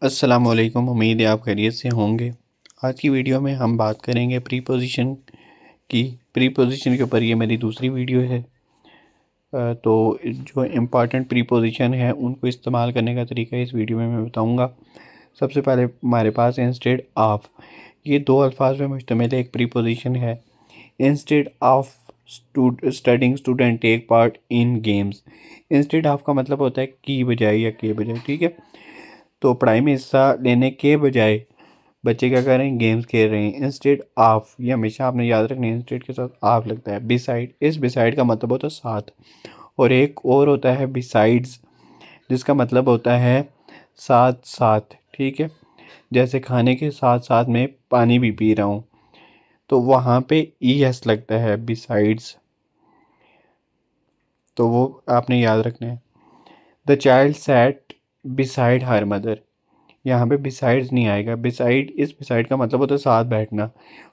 अस्सलामुअलैकुम। उम्मीद है आप खैरियत से होंगे। आज की वीडियो में हम बात करेंगे प्रीपोजिशन की। प्रीपोजिशन के ऊपर ये मेरी दूसरी वीडियो है। तो जो इम्पॉर्टेंट प्रीपोजिशन है उनको इस्तेमाल करने का तरीका इस वीडियो में मैं बताऊंगा। सबसे पहले हमारे पास इंस्टेड ऑफ, ये दो अल्फाज में मुश्तमिल एक प्रीपोजिशन है। Instead of studying student take part in games. Instead of का मतलब होता है की बजाय या के बजाय, ठीक है। तो पढ़ाई में हिस्सा लेने के बजाय बच्चे क्या कर रहे हैं, गेम्स खेल रहे हैं। इंस्टेड ऑफ, ये हमेशा आपने याद रखना है, इंस्टेड के साथ ऑफ लगता है। बिसाइड, इस बिसाइड का मतलब होता है साथ। और एक और होता है बिसाइड्स, जिसका मतलब होता है साथ साथ, ठीक है। जैसे खाने के साथ साथ में पानी भी पी रहा हूँ, तो वहाँ पे ई एस लगता है, बिसाइड्स। तो वो आपने याद रखना है। The child sat beside her mother, यहाँ पे बिसाइड्स नहीं आएगा। बिसाइड, इस बिसाइड का मतलब होता है साथ बैठना,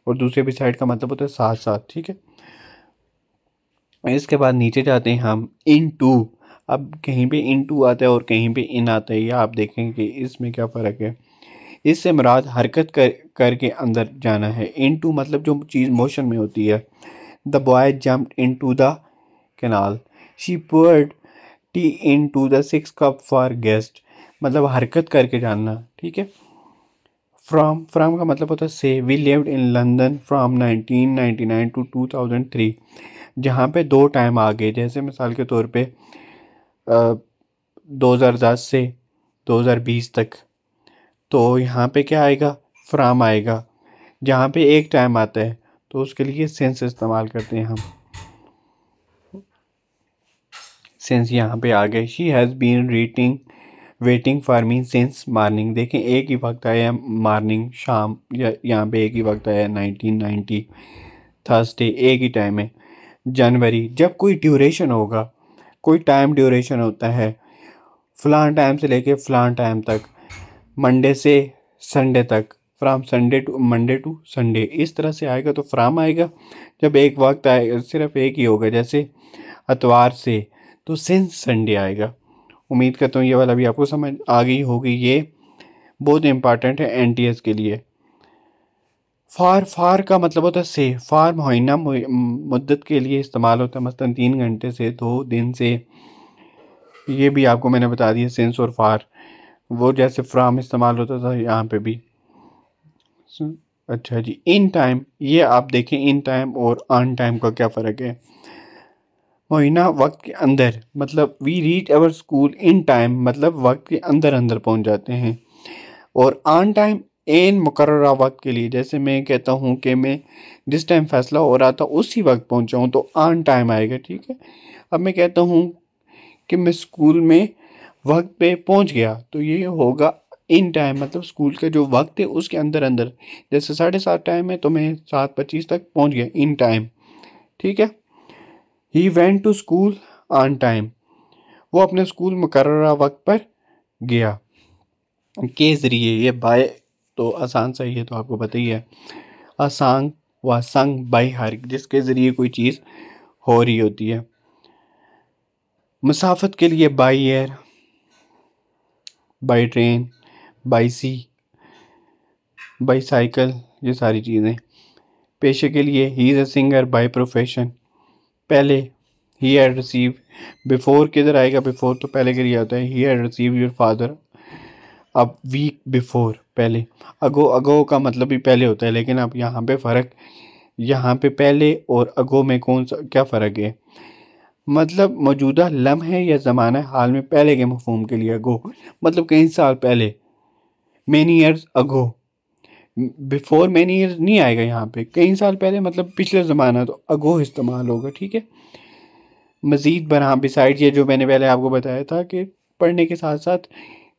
और दूसरे बिसाइड का मतलब होता है साथ साथ, ठीक है। इसके बाद नीचे जाते हैं हम, इन टू। अब कहीं पे इन टू आता है और कहीं पे इन आता है, या आप देखेंगे कि इसमें क्या फ़र्क है। इससे मुराद हरकत करके अंदर जाना है। इन टू मतलब जो चीज़ मोशन में होती है। The boy jumped into the canal, she poured tea into the 6 cup for guest, मतलब हरकत करके जानना, ठीक है। फ्रॉम का मतलब होता है से। We lived in London from 1999 to 2003, जहाँ पे दो टाइम आ गए। जैसे मिसाल के तौर पे 2010 से 2020 तक, तो यहाँ पे क्या आएगा, फ्राम आएगा। जहाँ पे एक टाइम आता है तो उसके लिए सेंस इस्तेमाल करते हैं हम। सेंस यहाँ पे आ गए। She has been waiting for me since morning. देखें, एक ही वक्त आया मॉर्निंग, शाम, या यहाँ पे एक ही वक्त आया 1990, थर्सडे, एक ही टाइम है। जनवरी, जब कोई ड्यूरेशन होगा, कोई टाइम ड्यूरेशन होता है, फलान टाइम से लेके फलान टाइम तक, मंडे से संडे तक, from Sunday to Monday to Sunday, इस तरह से आएगा तो फ्राम आएगा। जब एक वक्त आएगा, सिर्फ एक ही होगा, जैसे अतवार से, तो सिंस संडे आएगा। उम्मीद करता हूँ ये वाला भी आपको समझ आ गई होगी। ये बहुत इंपॉर्टेंट है एनटीएस के लिए। फार का मतलब होता है से। फार मुआयना मुद्दत के लिए इस्तेमाल होता है, मसलन 3 घंटे से, 2 दिन से। ये भी आपको मैंने बता दिया, सिंस और फार। वो जैसे फ्राम इस्तेमाल होता था, यहाँ पे भी। अच्छा जी, इन टाइम, ये आप देखें इन टाइम और ऑन टाइम का क्या फ़र्क है। मुआयना वक्त के अंदर, मतलब we reach our school in time, मतलब वक्त के अंदर अंदर पहुंच जाते हैं। और ऑन टाइम एन मुकर्ररा वक्त के लिए, जैसे मैं कहता हूँ कि मैं जिस टाइम फैसला हो रहा था उसी वक्त पहुंचा हूँ, तो ऑन टाइम आएगा, ठीक है। अब मैं कहता हूँ कि मैं स्कूल में वक्त पे पहुंच गया, तो ये होगा इन टाइम, मतलब स्कूल का जो वक्त है उसके अंदर अंदर। जैसे 7:30 टाइम है तो मैं 7:25 तक पहुंच गया इन टाइम, ठीक है। He went to school on time, वो अपने स्कूल मुकर्ररा वक्त पर गया। के ज़रिए, ये बाय तो आसान सा ही है, तो आपको पता ही है। आसान व संग बाई हर, जिसके ज़रिए कोई चीज़ हो रही होती है। मुसाफत के लिए by air, by train, by sea, by cycle, ये सारी चीज़ें। पेशे के लिए he is a singer by profession. पहले ही हैड रिसीव, बिफोर किधर आएगा, बिफोर तो पहले के लिए आता है। He had receive your father अब वीक बिफोर, पहले। अगो का मतलब भी पहले होता है, लेकिन अब यहाँ पे फ़र्क, यहाँ पे पहले और अगो में कौन सा क्या फ़र्क है। मतलब मौजूदा लम्हे या ज़माना हाल में पहले के मफहूम के लिए अगो, मतलब कई साल पहले, many years ago. Before many years नहीं आएगा यहाँ पे, कई साल पहले मतलब पिछले ज़माना, तो अगो इस्तेमाल होगा, ठीक है। मज़ीद बना, बिसाइड, ये जो मैंने पहले आपको बताया था कि पढ़ने के साथ साथ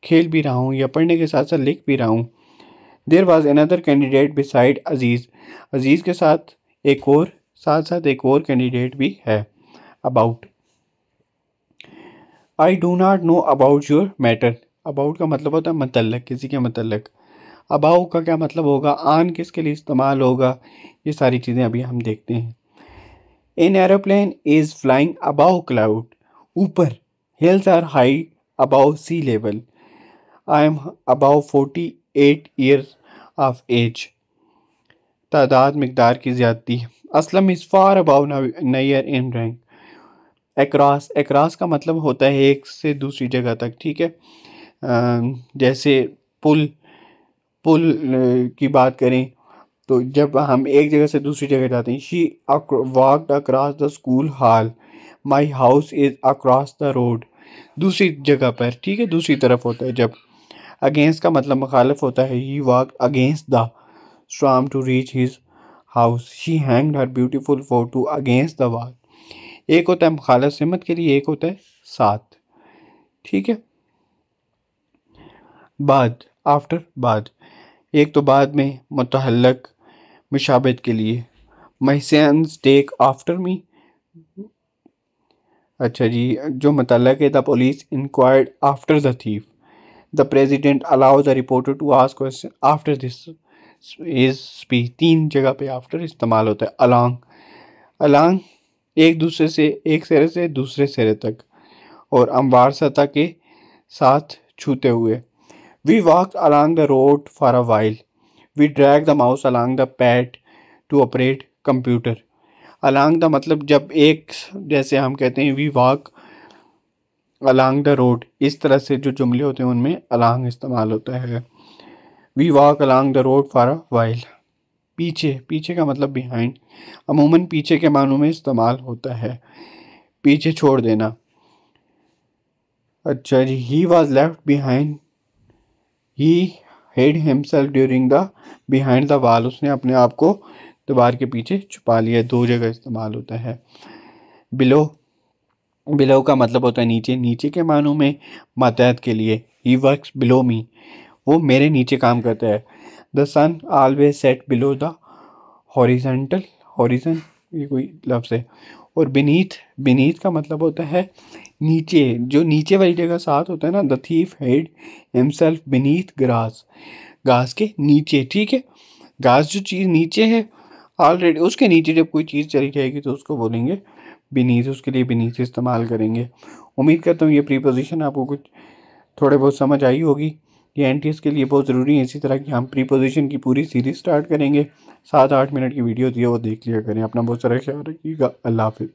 खेल भी रहा हूँ, या पढ़ने के साथ साथ लिख भी रहा हूँ। There was another candidate beside Aziz, Aziz के साथ एक और, साथ साथ एक और कैंडिडेट भी है। About, I do not know about your matter. About का मतलब होता है मतलब, किसी के मतलब। अबाउ का क्या मतलब होगा, आन किसके लिए इस्तेमाल होगा, ये सारी चीज़ें अभी हम देखते हैं। An aeroplane is flying above cloud, ऊपर। Hills are high above sea level. I am above 48 years of age. तादाद मिकदार की ज्यादती। Aslam is far above Nayyar in rank. Across, across का मतलब होता है एक से दूसरी जगह तक, ठीक है। जैसे पुल, पुल की बात करें तो जब हम एक जगह से दूसरी जगह जाते हैं, she walked across the school hall, my house is across the road. दूसरी जगह पर, ठीक है, दूसरी तरफ होता है जब। अगेंस्ट का मतलब मुखालिफ होता है, he walked against the storm to reach his house, she hanged her beautiful photo against the wall। एक होता है मुखालिफ सिमत के लिए, एक होता है साथ, ठीक है। बाद, आफ्टर, बाद। एक तो बाद में मुतहल्लक मुशाबत के लिए, my sons take after me। अच्छा जी, जो मुतल्लक है, the police inquired after the thief, the president allow the reporter to ask question after this his speech. तीन जगह पे आफ्टर इस्तेमाल होता है। अलॉन्ग, अलॉन्ग एक दूसरे से, एक सिरे से दूसरे सिरे तक, और अमवार सतह के साथ छूते हुए। We walk along the road for a while, we drag the mouse along the pad to operate computer. Along the मतलब जब एक, जैसे हम कहते हैं we walk along the road, इस तरह से जो जुमले होते हैं उनमें अलॉन्ग इस्तेमाल होता है। We walk along the road for a while. पीछे, पीछे का मतलब बिहाइंड, अमूमन पीछे के मानों में इस्तेमाल होता है, पीछे छोड़ देना। अच्छा जी, he was left behind, he hid himself during the behind the wall, उसने अपने आप को दीवार के पीछे छुपा लिया। दो जगह इस्तेमाल होता है। बिलो, बिलो का मतलब होता है नीचे, नीचे के मानों में मातहत के लिए। ही वर्क्स बिलो मी, वो मेरे नीचे काम करता है। The sun always set below the horizontal, horizon ये कोई लफ्ज़ है। और बीनीथ, बीनीथ का मतलब होता है नीचे, जो नीचे वाली जगह साथ होता है ना। The thief head himself beneath grass, घास के नीचे, ठीक है। घास जो चीज़ नीचे है ऑलरेडी, उसके नीचे जब कोई चीज़ चली जाएगी तो उसको बोलेंगे बीनीथ, उसके लिए बीनीथ इस्तेमाल करेंगे। उम्मीद करता हूँ ये प्रीपोजिशन आपको कुछ थोड़े बहुत समझ आई होगी। ये एनटीएस के लिए बहुत ज़रूरी है। इसी तरह की हम प्रीपोजिशन की पूरी सीरीज स्टार्ट करेंगे। 7-8 मिनट की वीडियो दी है, वो देख लिया करें। अपना बहुत सारा ख्याल रखिएगा। अल्लाह हाफिज़।